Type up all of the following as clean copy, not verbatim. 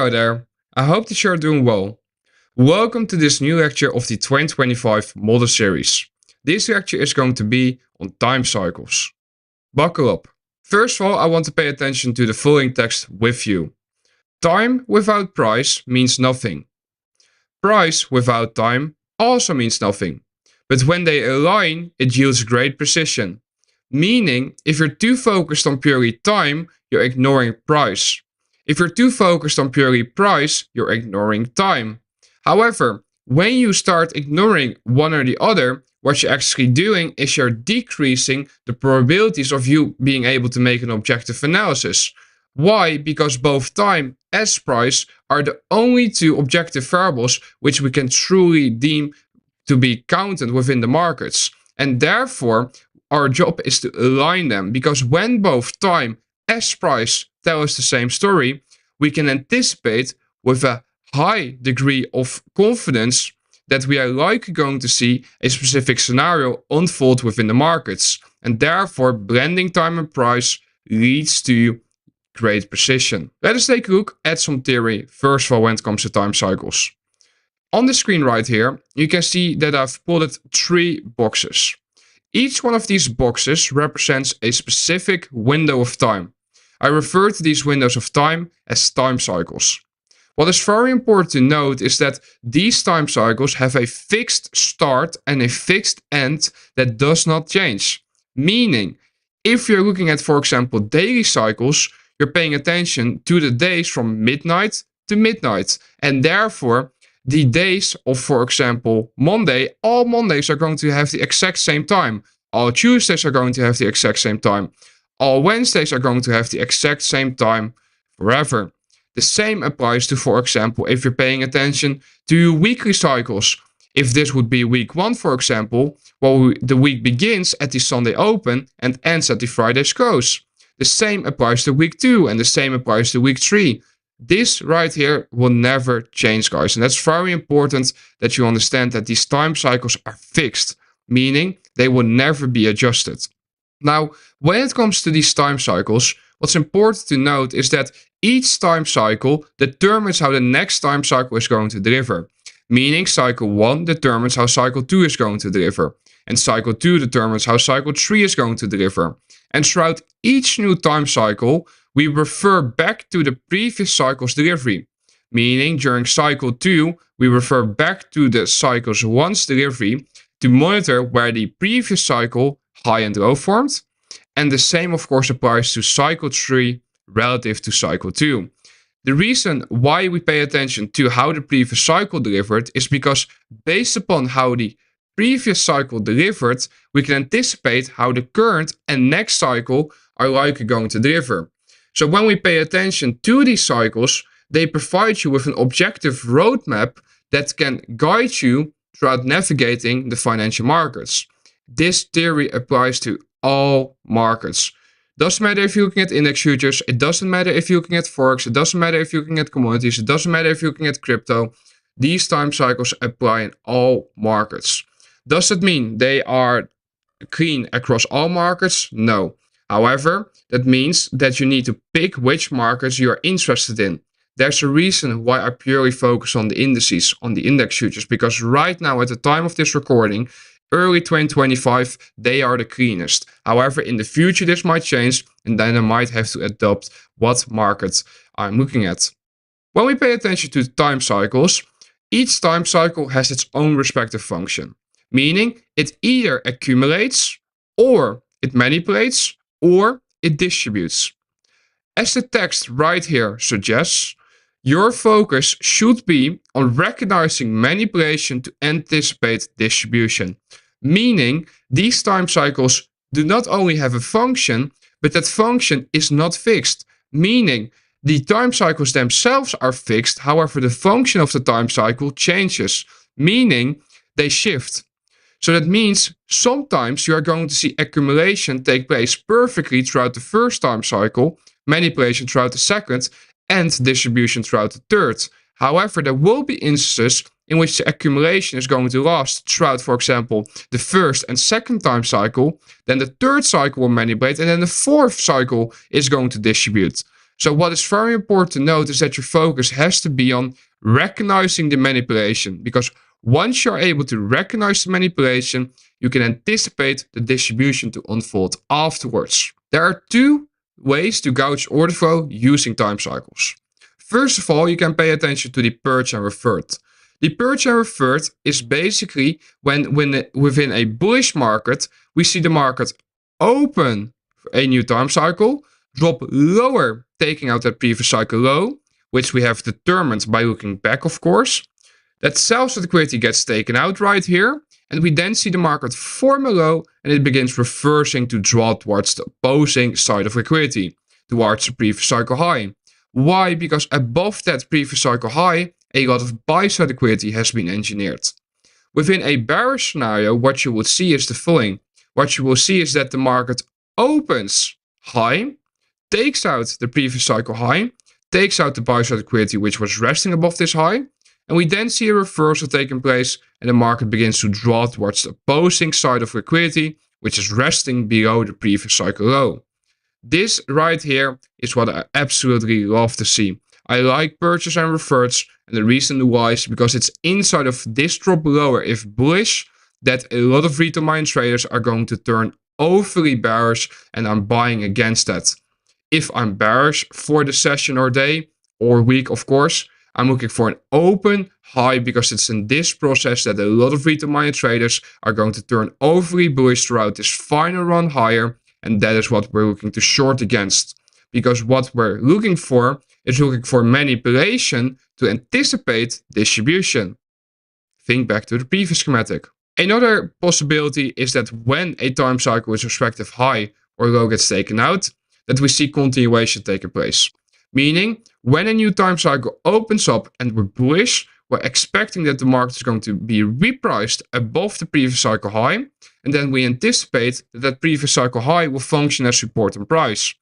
Hello there, I hope that you're doing well. Welcome to this new lecture of the 2025 model series. This lecture is going to be on time cycles. Buckle up. First of all, I want to pay attention to the following text with you. Time without price means nothing. Price without time also means nothing. But when they align, it yields great precision. Meaning, if you're too focused on purely time, you're ignoring price. If you're too focused on purely price, you're ignoring time. However, when you start ignoring one or the other, what you're actually doing is you're decreasing the probabilities of you being able to make an objective analysis. Why? Because both time as price are the only two objective variables which we can truly deem to be counted within the markets. And therefore, our job is to align them, because when both time as price tell us the same story, we can anticipate with a high degree of confidence that we are likely going to see a specific scenario unfold within the markets. And therefore, blending time and price leads to great precision. Let us take a look at some theory, first of all, when it comes to time cycles. On the screen right here, you can see that I've plotted 3 boxes. Each one of these boxes represents a specific window of time. I refer to these windows of time as time cycles. What is very important to note is that these time cycles have a fixed start and a fixed end that does not change. Meaning, if you're looking at, for example, daily cycles, you're paying attention to the days from midnight to midnight. And therefore, the days of, for example, Monday, all Mondays are going to have the exact same time. All Tuesdays are going to have the exact same time. All Wednesdays are going to have the exact same time forever. The same applies to, for example, if you're paying attention to weekly cycles. If this would be week 1, for example, well, the week begins at the Sunday open and ends at the Friday's close. The same applies to week 2 and the same applies to week 3. This right here will never change, guys. And that's very important that you understand that these time cycles are fixed, meaning they will never be adjusted. Now, when it comes to these time cycles, what's important to note is that each time cycle determines how the next time cycle is going to deliver. Meaning cycle 1 determines how cycle 2 is going to deliver. And cycle 2 determines how cycle 3 is going to deliver. And throughout each new time cycle, we refer back to the previous cycle's delivery. Meaning during cycle 2, we refer back to the cycle's 1's delivery to monitor where the previous cycle high and low formed. And the same, of course, applies to cycle 3 relative to cycle 2. The reason why we pay attention to how the previous cycle delivered is because based upon how the previous cycle delivered, we can anticipate how the current and next cycle are likely going to deliver. So when we pay attention to these cycles, they provide you with an objective roadmap that can guide you throughout navigating the financial markets. This theory applies to all markets. Doesn't matter if you're looking at index futures, it doesn't matter if you're looking at forex, it doesn't matter if you're looking at commodities, it doesn't matter if you're looking at crypto. These time cycles apply in all markets. Does it mean they are clean across all markets? No. However, that means that you need to pick which markets you are interested in. There's a reason why I purely focus on the indices, on the index futures, because right now at the time of this recording, early 2025, they are the cleanest. However, in the future this might change, and then I might have to adopt what market I'm looking at. When we pay attention to time cycles, each time cycle has its own respective function. Meaning it either accumulates, or it manipulates, or it distributes. As the text right here suggests, your focus should be on recognizing manipulation to anticipate distribution. Meaning these time cycles do not only have a function, but that function is not fixed. Meaning the time cycles themselves are fixed, however the function of the time cycle changes. Meaning they shift. So that means sometimes you are going to see accumulation take place perfectly throughout the first time cycle, manipulation throughout the second, and distribution throughout the third. However, there will be instances in which the accumulation is going to last throughout, for example, the first and second time cycle, then the third cycle will manipulate, and then the fourth cycle is going to distribute. So what is very important to note is that your focus has to be on recognizing the manipulation, because once you're able to recognize the manipulation, you can anticipate the distribution to unfold afterwards. There are two ways to gauge order flow using time cycles. First of all, you can pay attention to the purge and revert. The purge and revert is basically when within a bullish market, we see the market open a new time cycle, drop lower, taking out that previous cycle low, which we have determined by looking back, of course. That sell liquidity gets taken out right here, and we then see the market form a low and it begins reversing to draw towards the opposing side of liquidity, towards the previous cycle high. Why? Because above that previous cycle high, a lot of buy side liquidity has been engineered. Within a bearish scenario, what you will see is the following. What you will see is that the market opens high, takes out the previous cycle high, takes out the buy side liquidity which was resting above this high, and we then see a reversal taking place and the market begins to draw towards the opposing side of liquidity, which is resting below the previous cycle low. This right here is what I absolutely love to see. I like purchase and reverts, and the reason why is because it's inside of this drop lower if bullish that a lot of retail mind traders are going to turn overly bearish, and I'm buying against that. If I'm bearish for the session or day or week, of course, I'm looking for an open high, because it's in this process that a lot of retail minded traders are going to turn overly bullish throughout this final run higher, and that is what we're looking to short against. Because what we're looking for is looking for manipulation to anticipate distribution. Think back to the previous schematic. Another possibility is that when a time cycle with respective high or low gets taken out, that we see continuation taking place. Meaning, when a new time cycle opens up and we're bullish, we're expecting that the market is going to be repriced above the previous cycle high, and then we anticipate that that previous cycle high will function as support and price.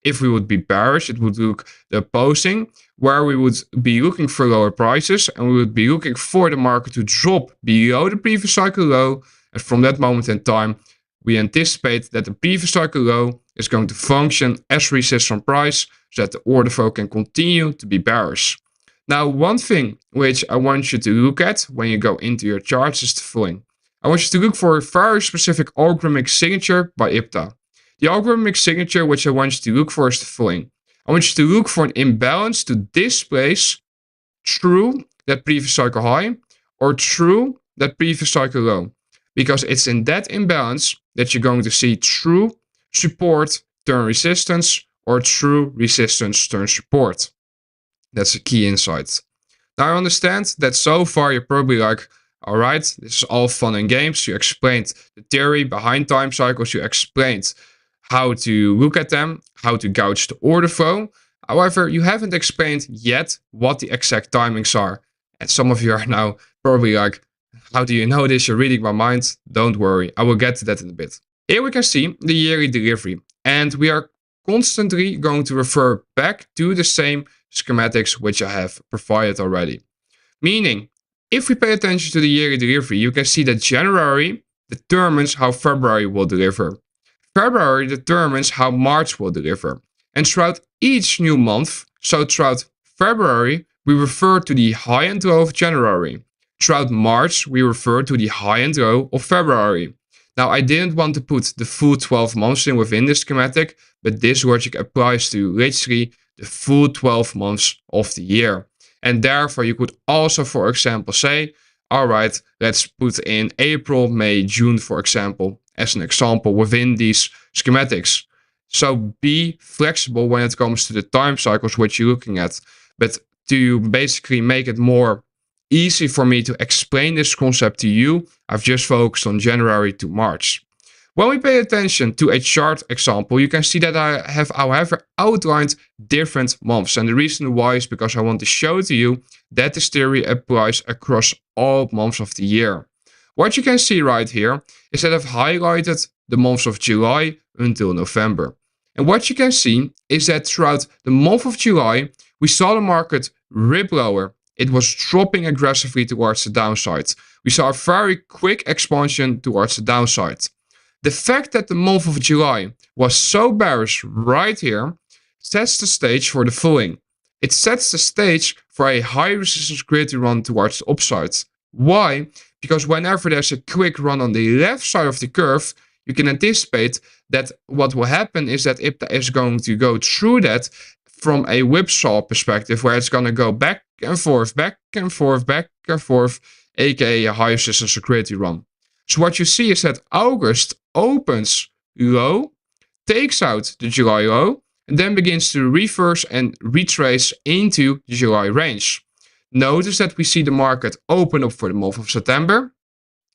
If we would be bearish, it would look the opposing, where we would be looking for lower prices and we would be looking for the market to drop below the previous cycle low, and from that moment in time, we anticipate that the previous cycle low is going to function as resistance on price, so that the order flow can continue to be bearish. Now, one thing which I want you to look at when you go into your charts is the following. I want you to look for a very specific algorithmic signature by IPTA. The algorithmic signature which I want you to look for is the following. I want you to look for an imbalance to displace through that previous cycle high or through that previous cycle low. Because it's in that imbalance that you're going to see true support turn resistance or true resistance turn support. That's a key insight. Now I understand that so far you're probably like, all right, this is all fun and games. You explained the theory behind time cycles. You explained how to look at them, how to gauge the order flow. However, you haven't explained yet what the exact timings are. And some of you are now probably like, how do you know this? You're reading my mind. Don't worry, I will get to that in a bit. Here we can see the yearly delivery, and we are constantly going to refer back to the same schematics which I have provided already. Meaning, if we pay attention to the yearly delivery, you can see that January determines how February will deliver. February determines how March will deliver. And throughout each new month, so throughout February, we refer to the high and low of January. Throughout March, we refer to the high and low of February. Now, I didn't want to put the full 12 months in within this schematic, but this logic applies to literally the full 12 months of the year. And therefore, you could also, for example, say, all right, let's put in April, May, June, for example, as an example within these schematics. So be flexible when it comes to the time cycles which you're looking at. But to basically make it more easy for me to explain this concept to you, I've just focused on January to March. When we pay attention to a chart example, you can see that I have, however, outlined different months. And the reason why is because I want to show to you that this theory applies across all months of the year. What you can see right here is that I've highlighted the months of July until November. And what you can see is that throughout the month of July, we saw the market rip lower. It was dropping aggressively towards the downside. We saw a very quick expansion towards the downside. The fact that the month of July was so bearish right here sets the stage for the following. It sets the stage for a high resistance gravity run towards the upside. Why? Because whenever there's a quick run on the left side of the curve, you can anticipate that what will happen is that IPTA is going to go through that from a whipsaw perspective, where it's going to go back and forth, back and forth, back and forth, aka a high resistance gravity run. So what you see is that August opens low, takes out the July low, and then begins to reverse and retrace into the July range. Notice that we see the market open up for the month of September.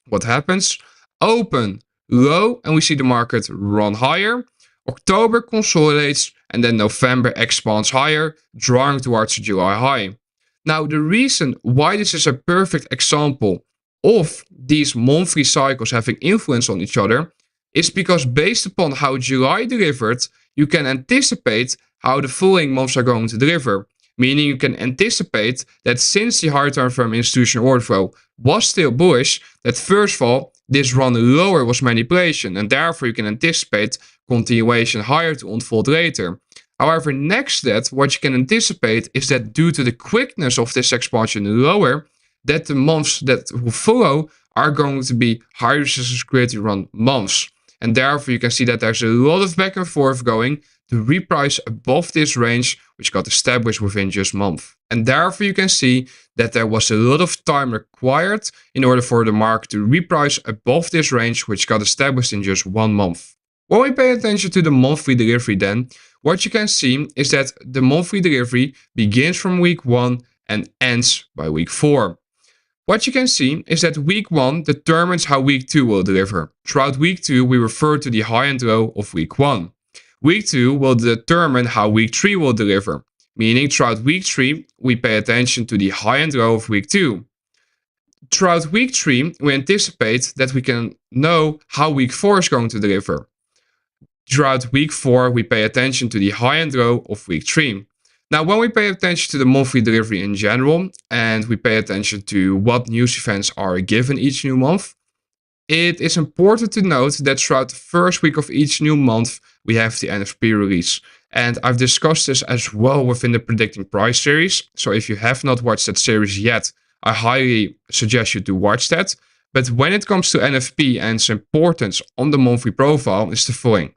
What happens? Open low, and we see the market run higher. October consolidates, and then November expands higher, drawing towards the July high. Now, the reason why this is a perfect example of these monthly cycles having influence on each other is because based upon how July delivered, you can anticipate how the following months are going to deliver. Meaning you can anticipate that since the higher time frame institutional order flow was still bullish, that first of all, this run lower was manipulation, and therefore you can anticipate continuation higher to unfold later. However, next to that, what you can anticipate is that due to the quickness of this expansion lower, that the months that will follow are going to be high resistance gravity run months. And therefore you can see that there's a lot of back and forth going to reprice above this range, which got established within just a month. And therefore you can see that there was a lot of time required in order for the market to reprice above this range, which got established in just 1 month. When we pay attention to the monthly delivery then, what you can see is that the monthly delivery begins from week 1 and ends by week 4. What you can see is that week 1 determines how week 2 will deliver. Throughout week 2, we refer to the high and low of week 1. Week 2 will determine how week 3 will deliver, meaning throughout week 3, we pay attention to the high and low of week 2. Throughout week 3, we anticipate that we can know how week 4 is going to deliver. Throughout week 4, we pay attention to the high and low of week 3. Now, when we pay attention to the monthly delivery in general, and we pay attention to what news events are given each new month, it is important to note that throughout the first week of each new month, we have the NFP release. And I've discussed this as well within the Predicting Price series. So if you have not watched that series yet, I highly suggest you to watch that. But when it comes to NFP and its importance on the monthly profile is the following.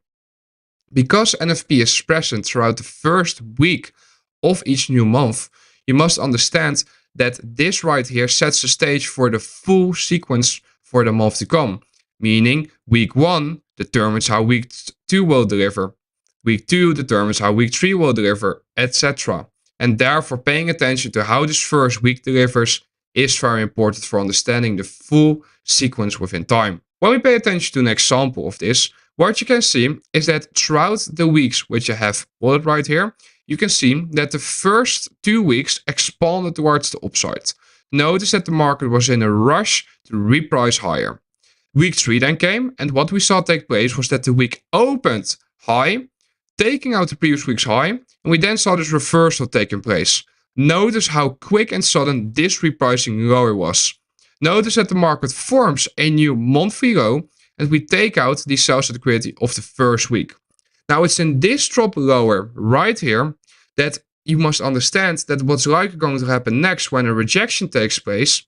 Because NFP is present throughout the first week of each new month, you must understand that this right here sets the stage for the full sequence for the month to come. Meaning week 1 determines how week 2 will deliver. Week 2 determines how week 3 will deliver, etc. And therefore paying attention to how this first week delivers is very important for understanding the full sequence within time. When we pay attention to an example of this, what you can see is that throughout the weeks which I have plotted right here, you can see that the first 2 weeks expanded towards the upside. Notice that the market was in a rush to reprice higher. Week 3 then came, and what we saw take place was that the week opened high, taking out the previous week's high, and we then saw this reversal taking place. Notice how quick and sudden this repricing lower was. Notice that the market forms a new monthly low, and we take out the sell-side liquidity of the first week. Now it's in this drop lower right here that you must understand that what's likely going to happen next when a rejection takes place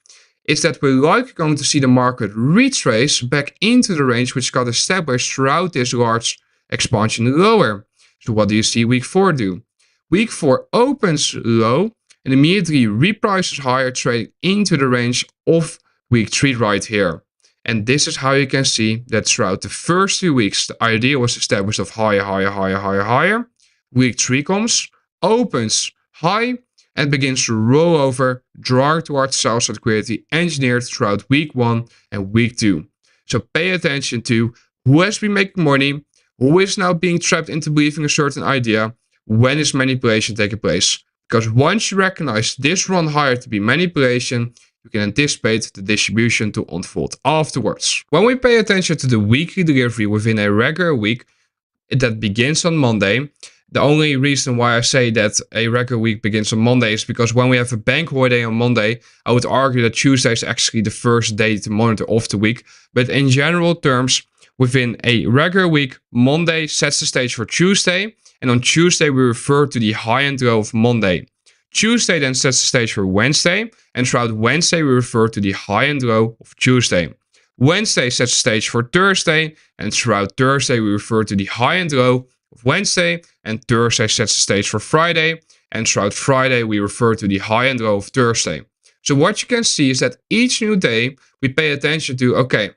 is that we're likely going to see the market retrace back into the range which got established throughout this large expansion lower. So what do you see week 4 do? Week 4 opens low and immediately reprices higher, trading into the range of week 3 right here. And this is how you can see that throughout the first 2 weeks, the idea was established of higher, higher, higher, higher, higher. Week 3 comes, opens high, and begins to roll over, drawing towards sell-side liquidity engineered throughout week 1 and week 2. So pay attention to who has been making money, who is now being trapped into believing a certain idea, when is manipulation taking place. Because once you recognize this run higher to be manipulation, you can anticipate the distribution to unfold afterwards. When we pay attention to the weekly delivery within a regular week that begins on Monday, the only reason why I say that a regular week begins on Monday is because when we have a bank holiday on Monday, I would argue that Tuesday is actually the first day to monitor of the week. But in general terms, within a regular week, Monday sets the stage for Tuesday, And on Tuesday, we refer to the high and low of Monday. Tuesday then sets the stage for Wednesday. And throughout Wednesday, we refer to the high and low of Tuesday. Wednesday sets the stage for Thursday. And throughout Thursday, we refer to the high and low of Wednesday. And Thursday sets the stage for Friday. And throughout Friday, we refer to the high and low of Thursday. So what you can see is that each new day, we pay attention to, okay,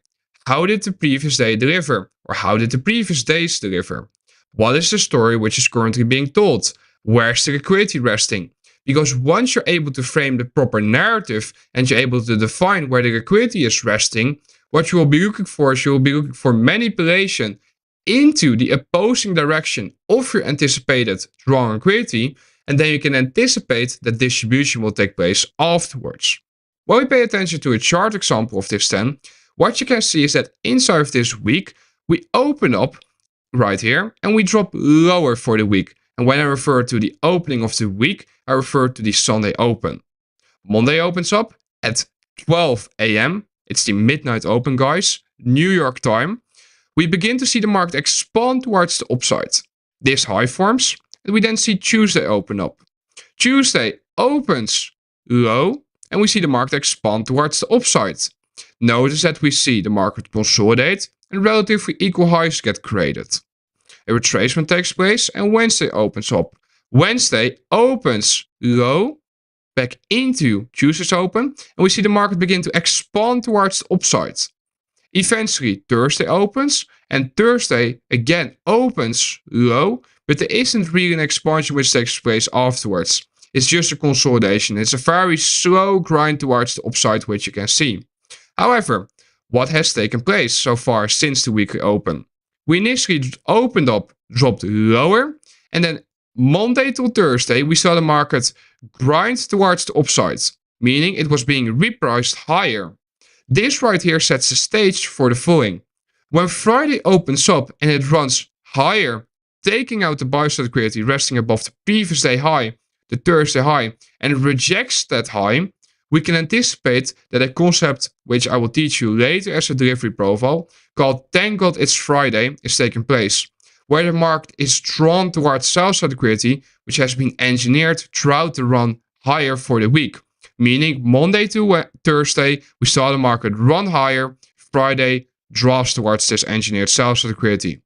how did the previous day deliver? Or how did the previous days deliver? What is the story which is currently being told? Where's the liquidity resting? Because once you're able to frame the proper narrative and you're able to define where the liquidity is resting, what you will be looking for is you will be looking for manipulation into the opposing direction of your anticipated drawn liquidity, and then you can anticipate that distribution will take place afterwards. When we pay attention to a chart example of this then, what you can see is that inside of this week, we open up right here and we drop lower for the week. And when I refer to the opening of the week, I refer to the Sunday open. Monday opens up at 12 a.m. It's the midnight open, guys, New York time. We begin to see the market expand towards the upside. This high forms, and we then see Tuesday open up. Tuesday opens low, and we see the market expand towards the upside. Notice that we see the market consolidate and relatively equal highs get created. A retracement takes place and Wednesday opens up. Wednesday opens low, back into Tuesday's open, and we see the market begin to expand towards the upside. Eventually, Thursday opens, and Thursday again opens low, but there isn't really an expansion which takes place afterwards. It's just a consolidation. It's a very slow grind towards the upside, which you can see. However, what has taken place so far since the weekly open? We initially opened up, dropped lower, and then Monday till Thursday, we saw the market grind towards the upside, meaning it was being repriced higher. This right here sets the stage for the following. When Friday opens up and it runs higher, taking out the buy-side liquidity resting above the previous day high, the Thursday high, and rejects that high, we can anticipate that a concept which I will teach you later as a delivery profile called Thank God It's Friday is taking place, where the market is drawn towards sell-side liquidity, which has been engineered throughout the run higher for the week. Meaning Monday to Thursday, we saw the market run higher, Friday drops towards this engineered sell-side liquidity.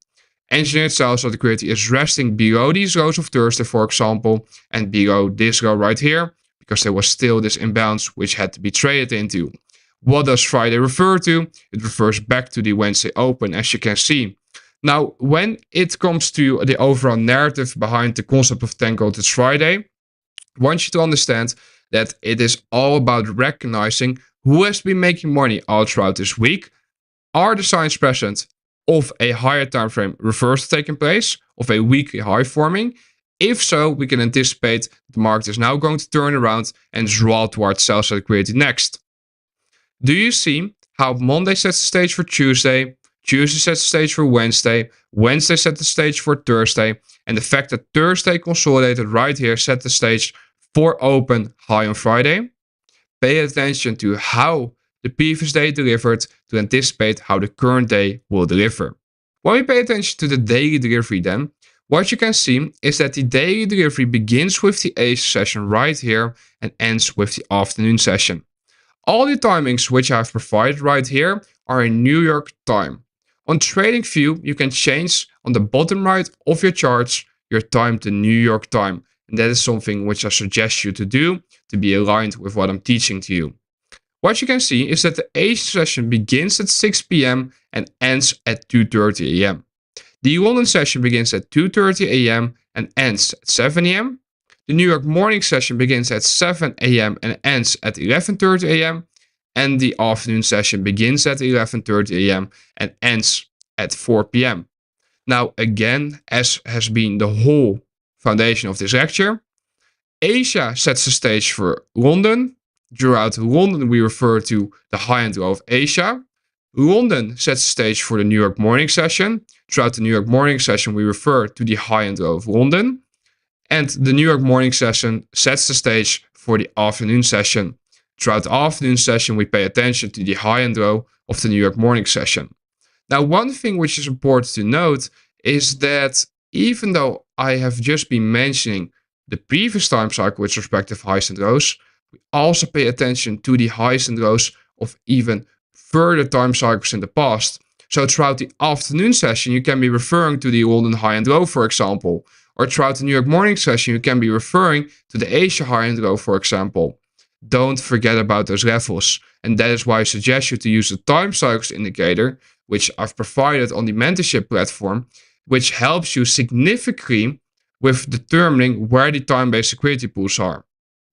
Engineered sell-side liquidity is resting below these lows of Thursday, for example, and below this low right here, because there was still this imbalance which had to be traded into. What does Friday refer to? It refers back to the Wednesday open, as you can see. Now, when it comes to the overall narrative behind the concept of Thank God It's Friday, I want you to understand that it is all about recognizing who has been making money all throughout this week. Are the signs present of a higher time frame reversal taking place, of a weekly high forming? If so, we can anticipate the market is now going to turn around and draw towards sell-side liquidity next. Do you see how Monday sets the stage for Tuesday, Tuesday sets the stage for Wednesday, Wednesday set the stage for Thursday, and the fact that Thursday consolidated right here set the stage for open high on Friday? Pay attention to how the previous day delivered to anticipate how the current day will deliver. When we pay attention to the daily delivery then, what you can see is that the daily delivery begins with the Asia session right here and ends with the afternoon session. All the timings which I have provided right here are in New York time. On TradingView, you can change on the bottom right of your charts your time to New York time. And that is something which I suggest you to do to be aligned with what I'm teaching to you. What you can see is that the Asia session begins at 6 p.m. and ends at 2:30 a.m. The London session begins at 2:30 a.m. and ends at 7 a.m. The New York morning session begins at 7 a.m. and ends at 11:30 a.m. And the afternoon session begins at 11:30 a.m. and ends at 4 p.m. Now, again, as has been the whole foundation of this lecture, Asia sets the stage for London. Throughout London, we refer to the high and low of Asia. London sets the stage for the New York morning session. Throughout the New York morning session, we refer to the high and low of London. And the New York morning session sets the stage for the afternoon session. Throughout the afternoon session, we pay attention to the high and low of the New York morning session. Now, one thing which is important to note is that even though I have just been mentioning the previous time cycle with respective highs and lows, we also pay attention to the highs and lows of even further time cycles in the past. So throughout the afternoon session, you can be referring to the London high and low, for example. Or throughout the New York morning session, you can be referring to the Asia high and low, for example. Don't forget about those levels. And that is why I suggest you to use the time cycles indicator, which I've provided on the mentorship platform, which helps you significantly with determining where the time-based security pools are.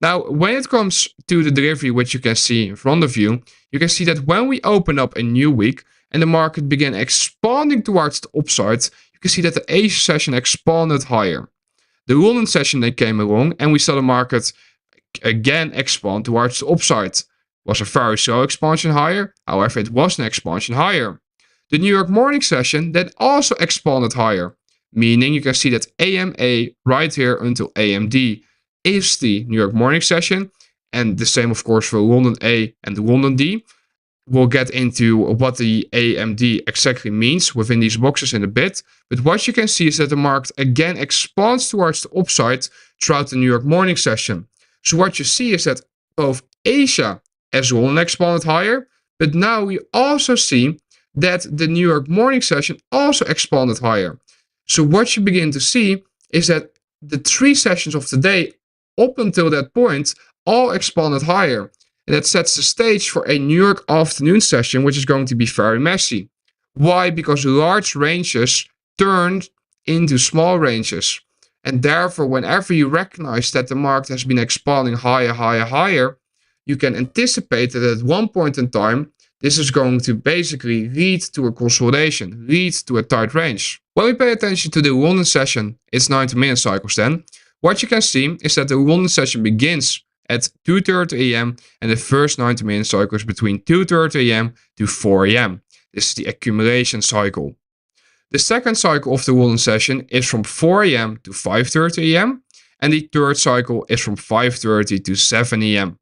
Now, when it comes to the delivery, which you can see in front of you, you can see that when we open up a new week and the market began expanding towards the upside, you can see that the Asia session expanded higher. The London session then came along and we saw the market again expand towards the upside. It was a very slow expansion higher, however it was an expansion higher. The New York morning session then also expanded higher, meaning you can see that AMA right here until AMD is the New York morning session, and the same of course for London A and the London D. We'll get into what the AMD exactly means within these boxes in a bit, but what you can see is that the market again expands towards the upside throughout the New York morning session. So what you see is that both Asia as London expanded higher, but now we also see that the New York morning session also expanded higher. So what you begin to see is that the 3 sessions of the day up until that point all expanded higher. And that sets the stage for a New York afternoon session, which is going to be very messy. Why? Because large ranges turned into small ranges. And therefore, whenever you recognize that the market has been expanding higher, you can anticipate that at one point in time, this is going to basically lead to a consolidation, lead to a tight range. When we pay attention to the London session, it's 90-minute cycles then. What you can see is that the London session begins at 2:30 a.m. and the first 90-minute cycle is between 2:30 a.m. to 4 a.m. This is the accumulation cycle. The second cycle of the London session is from 4 a.m. to 5:30 a.m. and the third cycle is from 5:30 to 7 a.m.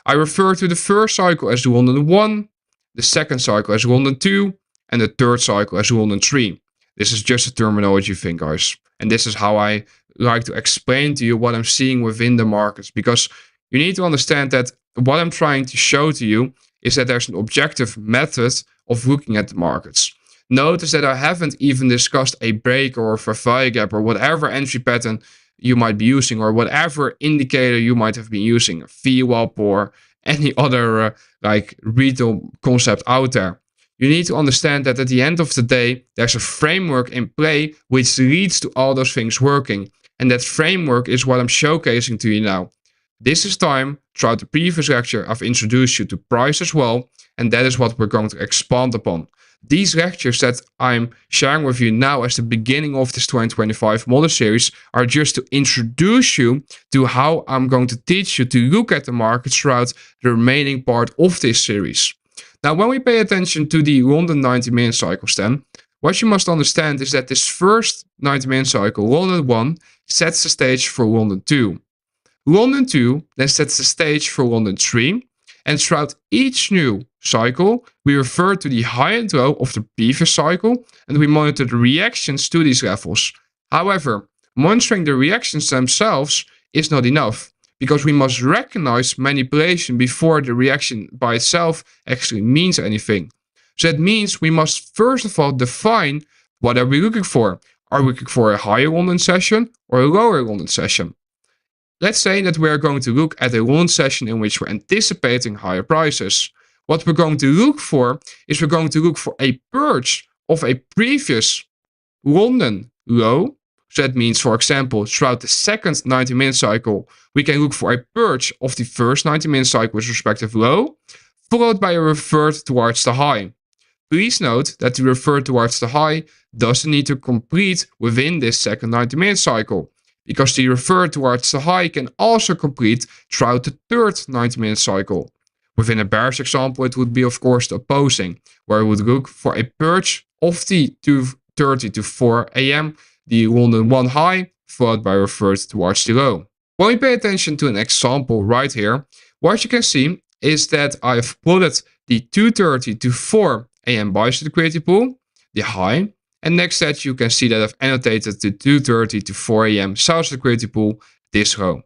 I refer to the first cycle as London 1, the second cycle as London 2, and the third cycle as London 3. This is just a terminology thing, guys. And this is how I like to explain to you what I'm seeing within the markets, because you need to understand that what I'm trying to show to you is that there's an objective method of looking at the markets. Notice that I haven't even discussed a break or a fair value gap or whatever entry pattern you might be using or whatever indicator you might have been using, VWAP or any other like retail concept out there. You need to understand that at the end of the day, there's a framework in play which leads to all those things working. And that framework is what I'm showcasing to you now. This is time. Throughout the previous lecture, I've introduced you to price as well, and that is what we're going to expand upon. These lectures that I'm sharing with you now as the beginning of this 2025 model series are just to introduce you to how I'm going to teach you to look at the markets throughout the remaining part of this series. Now, when we pay attention to the London 90-minute cycles then, what you must understand is that this first 90-minute cycle, London 1, sets the stage for London 2. London 2 then sets the stage for London 3, and throughout each new cycle, we refer to the high and low of the previous cycle, and we monitor the reactions to these levels. However, monitoring the reactions themselves is not enough, because we must recognize manipulation before the reaction by itself actually means anything. So that means we must first of all define what are we looking for. Are we looking for a higher London session or a lower London session? Let's say that we are going to look at a London session in which we're anticipating higher prices. What we're going to look for is we're going to look for a purge of a previous London low. So that means, for example, throughout the second 90-minute cycle, we can look for a purge of the first 90-minute cycle with respective low, followed by a revert towards the high. Please note that the revert towards the high doesn't need to complete within this second 90-minute cycle, because the revert towards the high can also complete throughout the third 90-minute cycle. Within a bearish example, it would be of course the opposing, where we would look for a purge of the 2:30 to 4 a.m., the London 1 high, followed by a revert towards the low. When we pay attention to an example right here, what you can see is that I've plotted the 2:30 to 4 a.m. buy liquidity pool, the high, And next to that, you can see that I've annotated the 2:30 to 4 a.m. South liquidity pool, this row.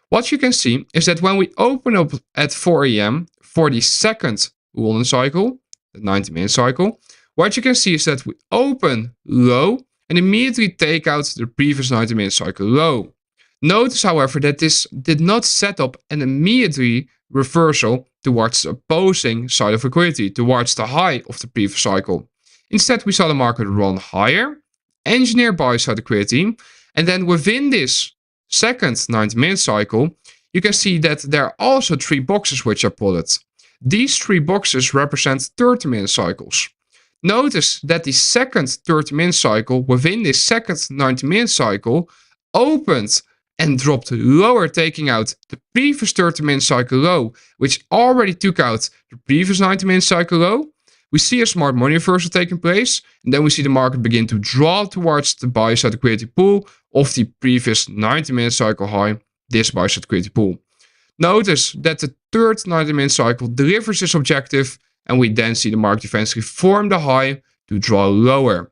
What you can see is that when we open up at 4 a.m. for the second golden cycle, the 90-minute cycle, what you can see is that we open low and immediately take out the previous 90-minute cycle low. Notice, however, that this did not set up an immediate reversal towards the opposing side of liquidity, towards the high of the previous cycle. Instead, we saw the market run higher, engineer buy side liquidity, and then within this second 90-minute cycle, you can see that there are also 3 boxes which are plotted. These 3 boxes represent 30-minute cycles. Notice that the second 30-minute cycle within this second 90-minute cycle opened and dropped lower, taking out the previous 30-minute cycle low, which already took out the previous 90-minute cycle low. We see a smart money reversal taking place, and then we see the market begin to draw towards the buy side liquidity pool of the previous 90-minute cycle high, this buy side liquidity pool. Notice that the third 90-minute cycle delivers this objective, and we then see the market eventually form the high to draw lower.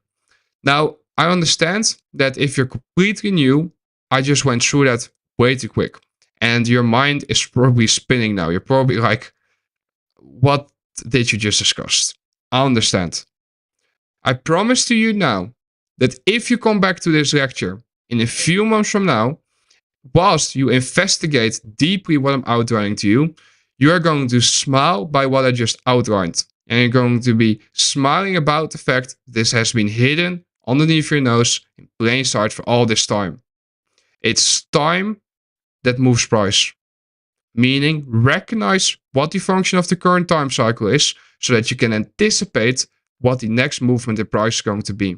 Now, I understand that if you're completely new, I just went through that way too quick. And your mind is probably spinning now. You're probably like, what did you just discuss? I understand. I promise to you now that if you come back to this lecture in a few months from now, whilst you investigate deeply what I'm outlining to you, you are going to smile by what I just outlined. And you're going to be smiling about the fact this has been hidden underneath your nose in plain sight for all this time. It's time that moves price. Meaning, recognize what the function of the current time cycle is so that you can anticipate what the next movement in price is going to be.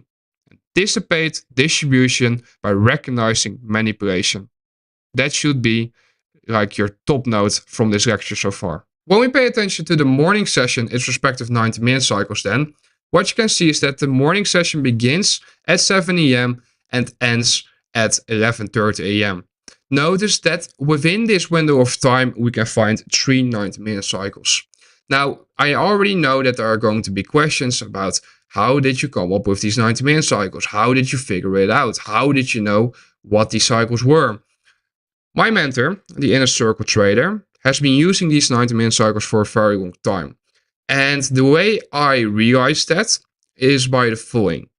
Anticipate distribution by recognizing manipulation. That should be like your top note from this lecture so far. When we pay attention to the morning session, its respective 90-minute cycles then, what you can see is that the morning session begins at 7 a.m. and ends at 11:30 a.m. Notice that within this window of time, we can find 3 90-minute cycles. Now, I already know that there are going to be questions about how did you come up with these 90-minute cycles? How did you figure it out? How did you know what these cycles were? My mentor, the Inner Circle trader, has been using these 90-minute cycles for a very long time. And the way I realized that is by the following.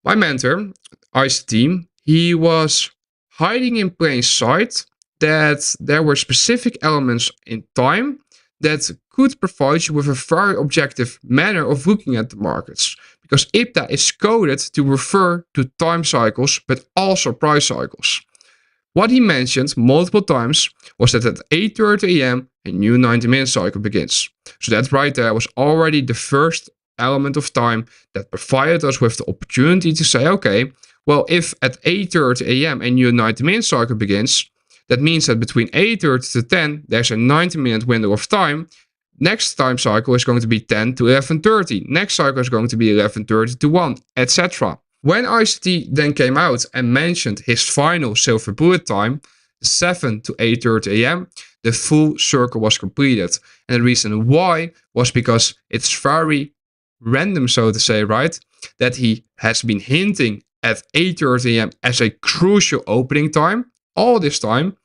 My mentor, ICT, he was hiding in plain sight that there were specific elements in time that could provide you with a very objective manner of looking at the markets. Because IPTA is coded to refer to time cycles, but also price cycles. What he mentioned multiple times was that at 8:30 a.m. a new 90-minute cycle begins. So that right there was already the first element of time that provided us with the opportunity to say, okay, well, if at 8:30 a.m. a new 90-minute cycle begins, that means that between 8:30 to 10, there's a 90-minute window of time. Next time cycle is going to be 10 to 11:30. Next cycle is going to be 11:30 to 1, etc. When ICT then came out and mentioned his final silver bullet time, 7 to 8:30 a.m., the full circle was completed. And the reason why was because it's very random, so to say, right? That he has been hinting at 8:30 a.m. as a crucial opening time all this time.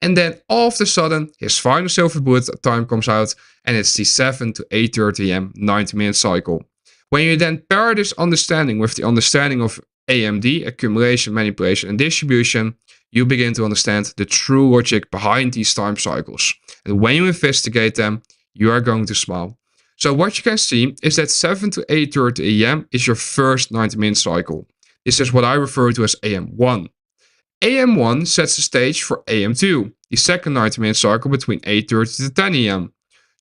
And then all of a sudden, his final silver bullet time comes out and it's the 7 to 8:30 a.m. 90-minute cycle. When you then pair this understanding with the understanding of AMD, accumulation, manipulation, and distribution, you begin to understand the true logic behind these time cycles. And when you investigate them, you are going to smile. So what you can see is that 7 to 8:30 a.m. is your first 90-minute cycle. This is what I refer to as AM1. AM1 sets the stage for AM2, the second 90-minute cycle between 8:30 to 10 a.m.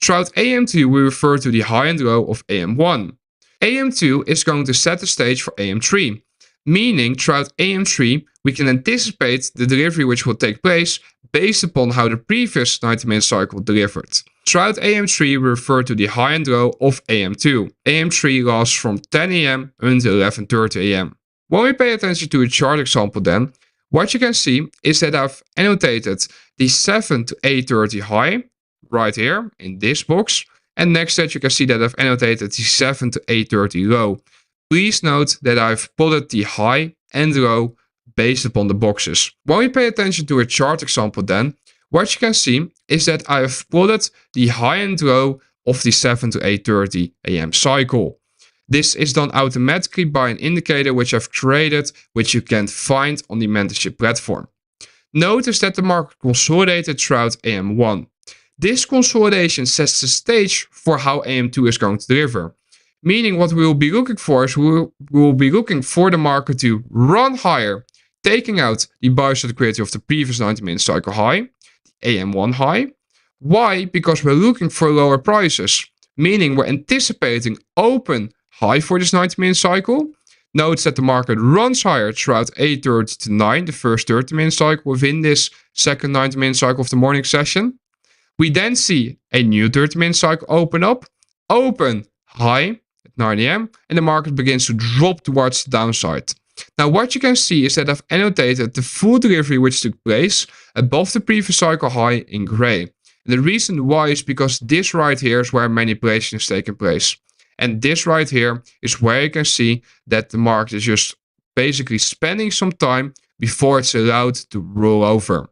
Throughout AM2, we refer to the high and low of AM1. AM2 is going to set the stage for AM3, meaning throughout AM3, we can anticipate the delivery which will take place based upon how the previous 90-minute cycle delivered. Throughout AM3, we refer to the high and low of AM2. AM3 lasts from 10 a.m. until 11:30 a.m. When we pay attention to a chart example then, what you can see is that I've annotated the 7 to 8:30 high right here in this box. And next to that, you can see that I've annotated the 7 to 8:30 low. Please note that I've plotted the high and low based upon the boxes. When we pay attention to a chart example then, what you can see is that I have plotted the high and low of the 7 to 8:30 a.m. cycle. This is done automatically by an indicator which I've created, which you can find on the mentorship platform. Notice that the market consolidated throughout AM1. This consolidation sets the stage for how AM2 is going to deliver. Meaning what we will be looking for is we will be looking for the market to run higher, taking out the buy-side liquidity of the previous 90-minute cycle high, the AM1 high. Why? Because we're looking for lower prices, meaning we're anticipating open high for this 90-minute cycle. Notice that the market runs higher throughout 8:30 to 9, the first 30-minute cycle within this second 90-minute cycle of the morning session. We then see a new 30-minute cycle open up, open high at 9 a.m. and the market begins to drop towards the downside. Now what you can see is that I've annotated the full delivery which took place above the previous cycle high in gray. And the reason why is because this right here is where manipulation is taking place. And this right here is where you can see that the market is just basically spending some time before it's allowed to roll over.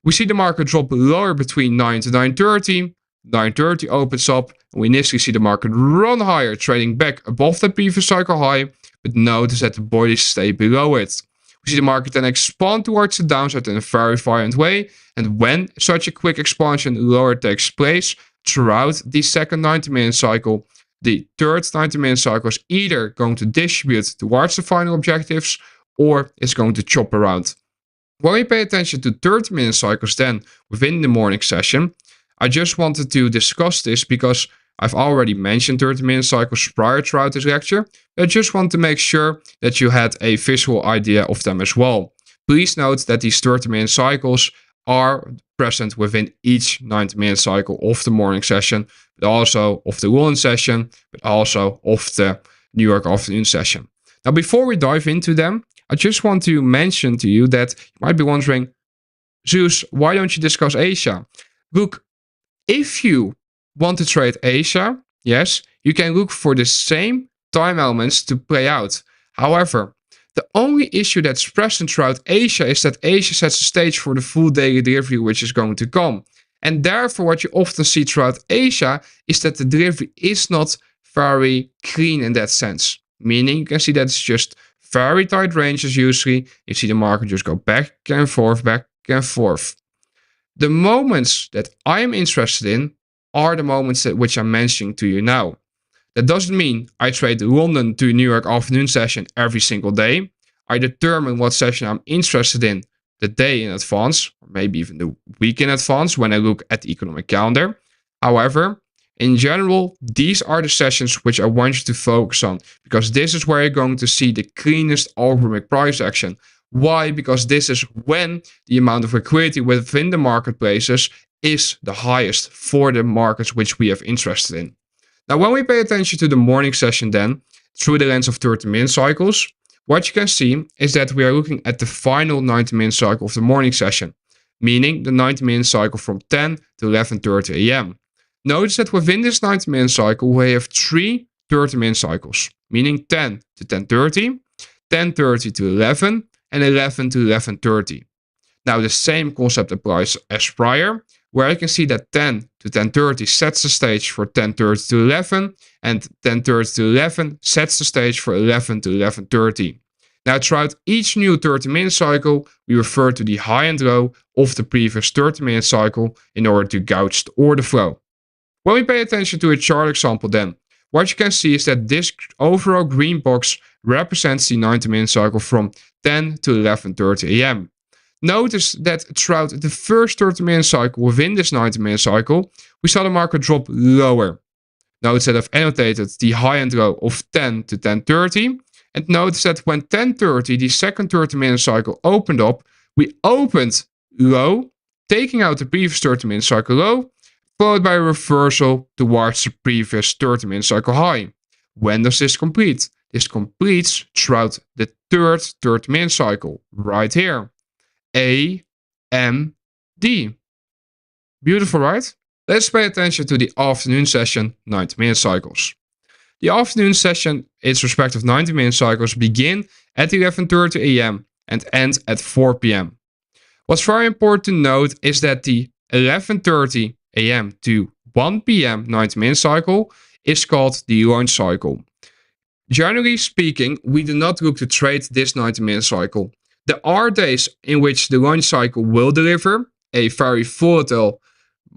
We see the market drop lower between 9 to 9:30. 9:30 opens up and we initially see the market run higher, trading back above the previous cycle high, but notice that the bodies stay below it. We see the market then expand towards the downside in a very violent way, and when such a quick expansion lower takes place throughout the second 90-minute cycle, the third 90-minute cycle is either going to distribute towards the final objectives or it's going to chop around. When we pay attention to 30-minute cycles then within the morning session, I just wanted to discuss this because I've already mentioned 30-minute cycles prior throughout this lecture. I just want to make sure that you had a visual idea of them as well. Please note that these 30-minute cycles are present within each 90-minute cycle of the morning session, but also of the London session, but also of the New York afternoon session. Now, before we dive into them, I just want to mention to you that you might be wondering, Zeus, why don't you discuss Asia? Look, if you want to trade Asia, yes, you can look for the same time elements to play out. However, the only issue that's present throughout Asia is that Asia sets the stage for the full daily delivery which is going to come. And therefore what you often see throughout Asia is that the delivery is not very clean in that sense. Meaning you can see that it's just very tight ranges usually. You see the market just go back and forth, back and forth. The moments that I am interested in are the moments that which I'm mentioning to you now. That doesn't mean I trade London to New York afternoon session every single day. I determine what session I'm interested in the day in advance, or maybe even the week in advance when I look at the economic calendar. However, in general, these are the sessions which I want you to focus on, because this is where you're going to see the cleanest algorithmic price action. Why? Because this is when the amount of liquidity within the marketplaces is the highest for the markets which we have interest in. Now, when we pay attention to the morning session then, through the lens of 30-minute cycles, what you can see is that we are looking at the final 90-minute cycle of the morning session, meaning the 90-minute cycle from 10 to 11:30 a.m. Notice that within this 90-minute cycle, we have 3 30-minute cycles, meaning 10 to 10:30, 10:30 to 11, and 11 to 11:30. Now, the same concept applies as prior, where I can see that 10 to 10:30 sets the stage for 10:30 to 11, and 10:30 to 11 sets the stage for 11 to 11:30. Now, throughout each new 30-minute cycle, we refer to the high and low of the previous 30-minute cycle in order to gauge the order flow. When we pay attention to a chart example then, what you can see is that this overall green box represents the 90-minute cycle from 10 to 11:30 a.m. Notice that throughout the first 30-minute cycle within this 90-minute cycle, we saw the market drop lower. Notice that I've annotated the high and low of 10 to 10:30. And notice that when 10:30, the second 30-minute cycle opened up, we opened low, taking out the previous 30-minute cycle low, followed by a reversal towards the previous 30-minute cycle high. When does this complete? This completes throughout the third 30-minute cycle, right here. A, M, D. Beautiful, right? Let's pay attention to the afternoon session 90-minute cycles. The afternoon session, its respective 90-minute cycles, begin at 11:30 a.m. and end at 4 p.m. What's very important to note is that the 11:30 a.m. to 1 p.m. 90-minute cycle is called the lunch cycle. Generally speaking, we do not look to trade this 90-minute cycle. There are days in which the lunch cycle will deliver a very volatile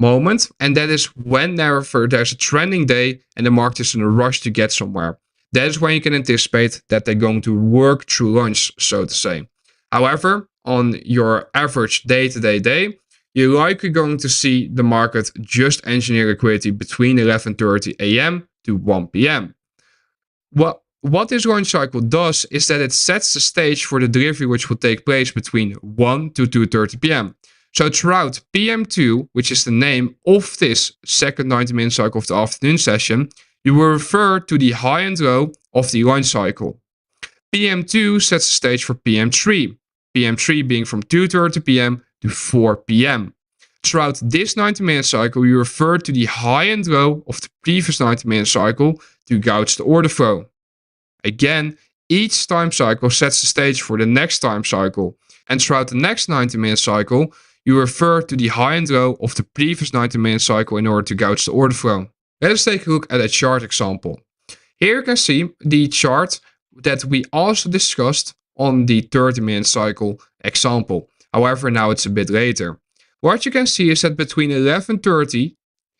moment, and that is whenever there's a trending day and the market is in a rush to get somewhere. That is when you can anticipate that they're going to work through lunch, so to say. However, on your average day-to-day day, you're likely going to see the market just engineer liquidity between 11:30 a.m. to 1 p.m. What this lunch cycle does is that it sets the stage for the delivery which will take place between 1 to 2:30 p.m. So throughout PM2, which is the name of this second 90-minute cycle of the afternoon session, you will refer to the high and low of the lunch cycle. PM2 sets the stage for PM3, PM3 being from 2:30 p.m. to 4 p.m. Throughout this 90-minute cycle, you refer to the high and low of the previous 90-minute cycle to gauge the order flow. Again, each time cycle sets the stage for the next time cycle, and throughout the next 90-minute cycle, you refer to the high and low of the previous 90-minute cycle in order to gauge the order flow. Let us take a look at a chart example. Here you can see the chart that we also discussed on the 30-minute cycle example. However, now it's a bit later. What you can see is that between 11:30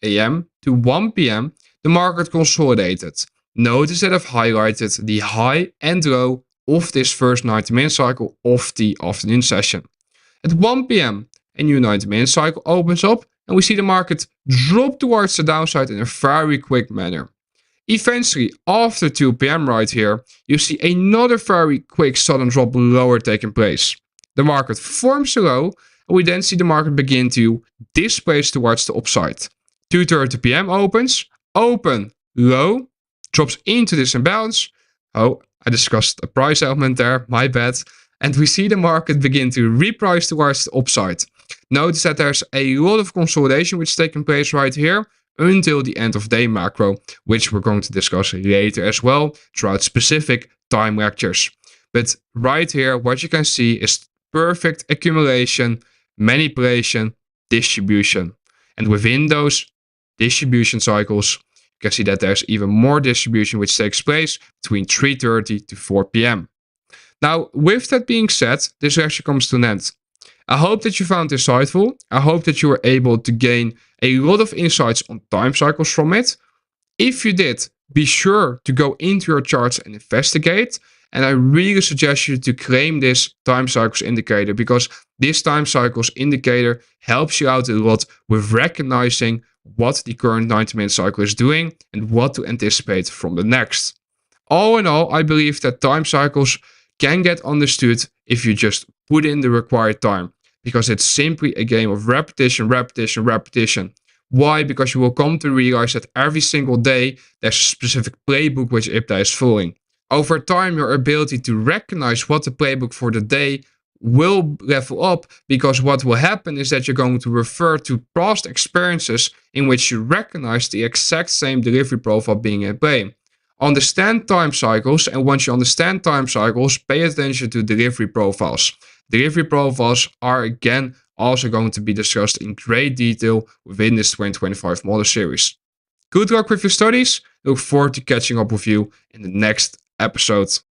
a.m. to 1 p.m. the market consolidated. Notice that I've highlighted the high and low of this first 90-minute cycle of the afternoon session. At 1 p.m. a new 90-minute cycle opens up and we see the market drop towards the downside in a very quick manner. Eventually, after 2 p.m. right here, you see another very quick sudden drop lower taking place. The market forms a low and we then see the market begin to displace towards the upside. 2:30 p.m. opens, open, low, drops into this imbalance. Oh, I discussed a price element there, my bad. And we see the market begin to reprice towards the upside. Notice that there's a lot of consolidation which is taking place right here until the end of day macro, which we're going to discuss later as well throughout specific time lectures. But right here, what you can see is perfect accumulation, manipulation, distribution. And within those distribution cycles, you can see that there's even more distribution which takes place between 3:30 to 4 p.m. Now, with that being said, this lecture comes to an end. I hope that you found this insightful. I hope that you were able to gain a lot of insights on time cycles from it. If you did, be sure to go into your charts and investigate. And I really suggest you to claim this time cycles indicator, because this time cycles indicator helps you out a lot with recognizing what the current 90-minute cycle is doing and what to anticipate from the next. All in all, I believe that time cycles can get understood if you just put in the required time, because it's simply a game of repetition, repetition, repetition. Why? Because you will come to realize that every single day there's a specific playbook which IBTA is following. Over time, your ability to recognize what the playbook for the day will level up, because what will happen is that you're going to refer to past experiences in which you recognize the exact same delivery profile being in play. Understand time cycles, and once you understand time cycles, pay attention to delivery profiles. Delivery profiles are again also going to be discussed in great detail within this 2025 model series. Good luck with your studies. Look forward to catching up with you in the next episode.